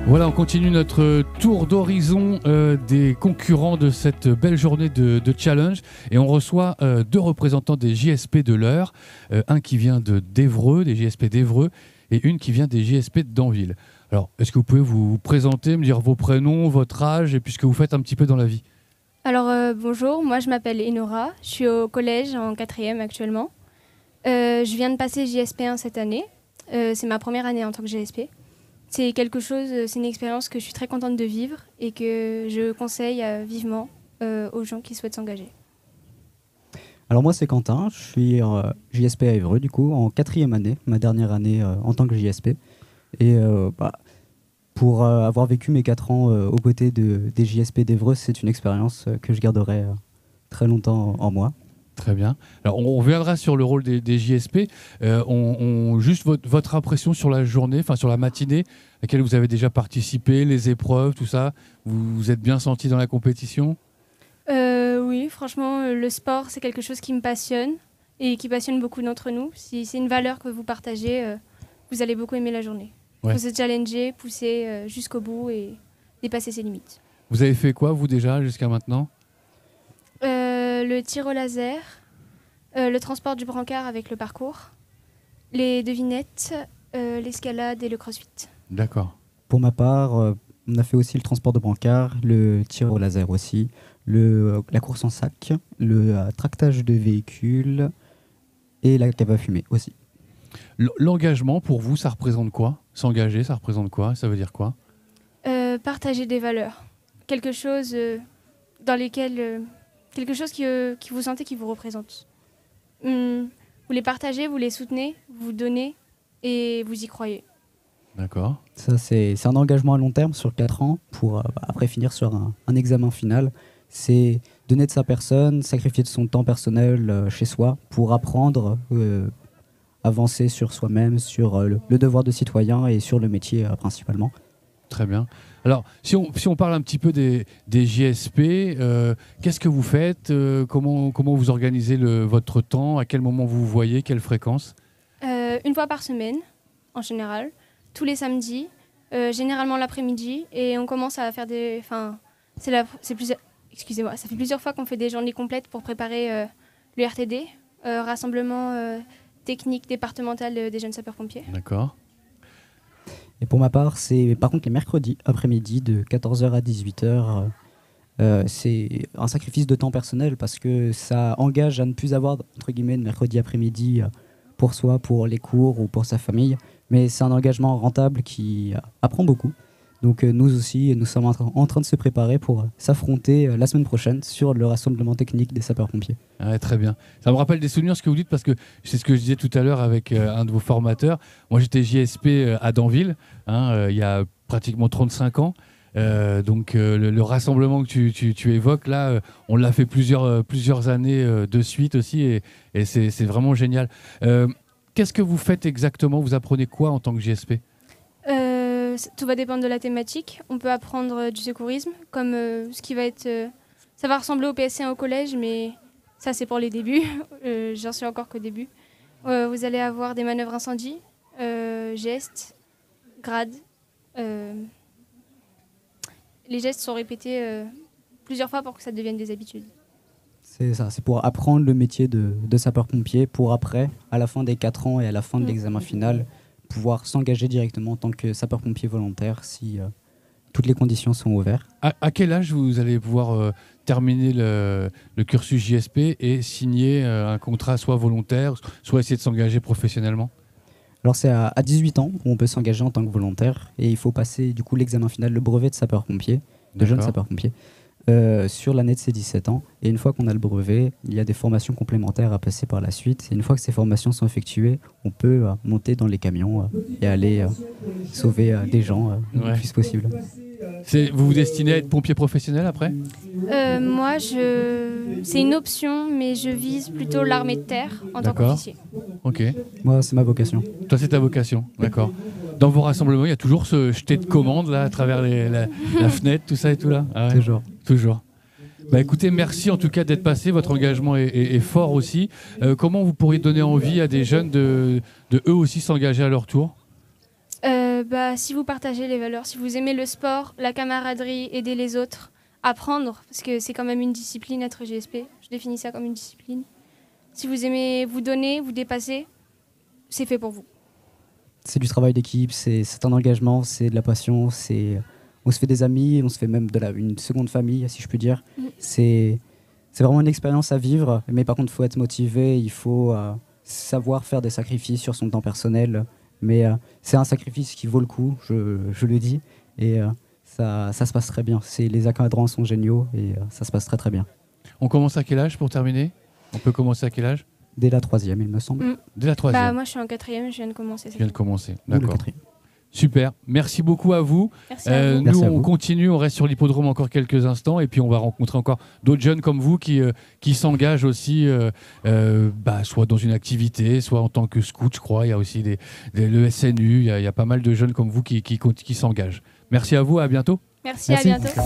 Voilà, on continue notre tour d'horizon des concurrents de cette belle journée de challenge et on reçoit deux représentants des JSP de l'Eure, un qui vient d'Évreux, des JSP d'Évreux, et une qui vient des JSP d'Anville. Alors, est-ce que vous pouvez vous présenter, me dire vos prénoms, votre âge et puis ce que vous faites un petit peu dans la vie? Alors bonjour, moi je m'appelle Enora, je suis au collège en 4e actuellement. Je viens de passer JSP1 cette année, c'est ma première année en tant que JSP. C'est c'est une expérience que je suis très contente de vivre et que je conseille vivement aux gens qui souhaitent s'engager. Alors moi c'est Quentin, je suis JSP à Évreux du coup, en 4e année, ma dernière année en tant que JSP. Et pour avoir vécu mes 4 ans aux côtés des JSP d'Évreux, c'est une expérience que je garderai très longtemps en moi. Très bien. Alors, on reviendra sur le rôle des JSP. Juste votre impression sur la journée, enfin sur la matinée, à laquelle vous avez déjà participé, les épreuves, tout ça. Vous vous êtes bien senti dans la compétition? Oui, franchement, le sport, c'est quelque chose qui me passionne et qui passionne beaucoup d'entre nous. Si c'est une valeur que vous partagez, vous allez beaucoup aimer la journée. Il faut se challenger, pousser jusqu'au bout et dépasser ses limites. Vous avez fait quoi, vous, déjà, jusqu'à maintenant? Le tir au laser, le transport du brancard avec le parcours, les devinettes, l'escalade et le crossfit. D'accord. Pour ma part, on a fait aussi le transport de brancard, le tir au laser aussi, la course en sac, le tractage de véhicules et la cave à fumer aussi. L'engagement, pour vous, ça représente quoi? S'engager, ça représente quoi? Ça veut dire quoi? Partager des valeurs. Quelque chose dans lesquelles... quelque chose qui vous sentez qui vous représente. Vous les partagez, vous les soutenez, vous donnez et vous y croyez. D'accord. Ça, c'est un engagement à long terme sur 4 ans pour après finir sur un examen final. C'est donner de sa personne, sacrifier de son temps personnel chez soi pour apprendre, avancer sur soi-même, sur le devoir de citoyen et sur le métier principalement. Très bien. Alors, si on parle un petit peu des JSP, qu'est-ce que vous faites? Comment vous organisez votre temps? À quel moment vous vous voyez? Quelle fréquence? Une fois par semaine, en général. Tous les samedis, généralement l'après-midi. Et on commence à faire des... Excusez-moi, ça fait plusieurs fois qu'on fait des journées complètes pour préparer le RTD, rassemblement technique départemental des jeunes sapeurs-pompiers. D'accord. Et pour ma part, c'est par contre les mercredis après-midi de 14h à 18h. C'est un sacrifice de temps personnel parce que ça engage à ne plus avoir entre guillemets de mercredi après-midi pour soi, pour les cours ou pour sa famille. Mais c'est un engagement rentable qui apprend beaucoup. Donc nous aussi, nous sommes en train de se préparer pour s'affronter la semaine prochaine sur le rassemblement technique des sapeurs-pompiers. Ah, très bien. Ça me rappelle des souvenirs ce que vous dites parce que c'est ce que je disais tout à l'heure avec un de vos formateurs. Moi j'étais JSP à Danville il y a pratiquement 35 ans. Donc le rassemblement que tu évoques là, on l'a fait plusieurs années de suite aussi et c'est vraiment génial. Qu'est-ce que vous faites exactement? Vous apprenez quoi en tant que JSP? Tout va dépendre de la thématique. On peut apprendre du secourisme, comme ce qui va être... ça va ressembler au PSC1 au collège, mais ça c'est pour les débuts. J'en suis encore qu'au début. Vous allez avoir des manœuvres incendie, gestes, grades. Les gestes sont répétés plusieurs fois pour que ça devienne des habitudes. C'est ça, c'est pour apprendre le métier de sapeur-pompier, pour après, à la fin des 4 ans et à la fin de l'examen final, pouvoir s'engager directement en tant que sapeur-pompier volontaire si toutes les conditions sont ouvertes. À quel âge vous allez pouvoir terminer le cursus JSP et signer un contrat soit volontaire, soit essayer de s'engager professionnellement? Alors c'est à 18 ans où on peut s'engager en tant que volontaire et il faut passer du coup l'examen final, le brevet de sapeur-pompier, de jeune sapeur-pompier, sur l'année de ses 17 ans. Et une fois qu'on a le brevet, il y a des formations complémentaires à passer par la suite. Et une fois que ces formations sont effectuées, on peut monter dans les camions et aller sauver des gens le plus possible. Vous vous destinez à être pompier professionnel après? Moi, c'est une option, mais je vise plutôt l'armée de terre en tant qu'officier. Ok. Moi, c'est ma vocation. Toi, c'est ta vocation, d'accord. Dans vos rassemblements, il y a toujours ce jeté de commande là, à travers la fenêtre, tout ça et tout là? Ah ouais. Toujours. Bah écoutez, merci en tout cas d'être passé. Votre engagement est fort aussi. Comment vous pourriez donner envie à des jeunes de eux aussi s'engager à leur tour? Si vous partagez les valeurs, si vous aimez le sport, la camaraderie, aider les autres, apprendre, parce que c'est quand même une discipline être GSP, je définis ça comme une discipline. Si vous aimez vous donner, vous dépasser, c'est fait pour vous. C'est du travail d'équipe, c'est un engagement, c'est de la passion, on se fait des amis, on se fait même une seconde famille, si je puis dire. C'est vraiment une expérience à vivre, mais par contre, il faut être motivé, il faut savoir faire des sacrifices sur son temps personnel. Mais c'est un sacrifice qui vaut le coup, je le dis, et ça se passe très bien. Les encadrants sont géniaux et ça se passe très très bien. On commence à quel âge pour terminer? On peut commencer à quel âge? Dès la 3e, il me semble. Dès la 3e. Moi, je suis en 4e, je viens de commencer. Je viens de commencer, Ou le d'accord. 4e. Super, merci beaucoup à vous. Merci à vous. Merci à Nous, on vous. continue, on reste sur l'hippodrome encore quelques instants et puis on va rencontrer encore d'autres jeunes comme vous qui s'engagent aussi, soit dans une activité, soit en tant que scout, je crois. Il y a aussi le SNU, il y a pas mal de jeunes comme vous qui s'engagent. Merci à vous, à bientôt. Merci, Merci. à bientôt.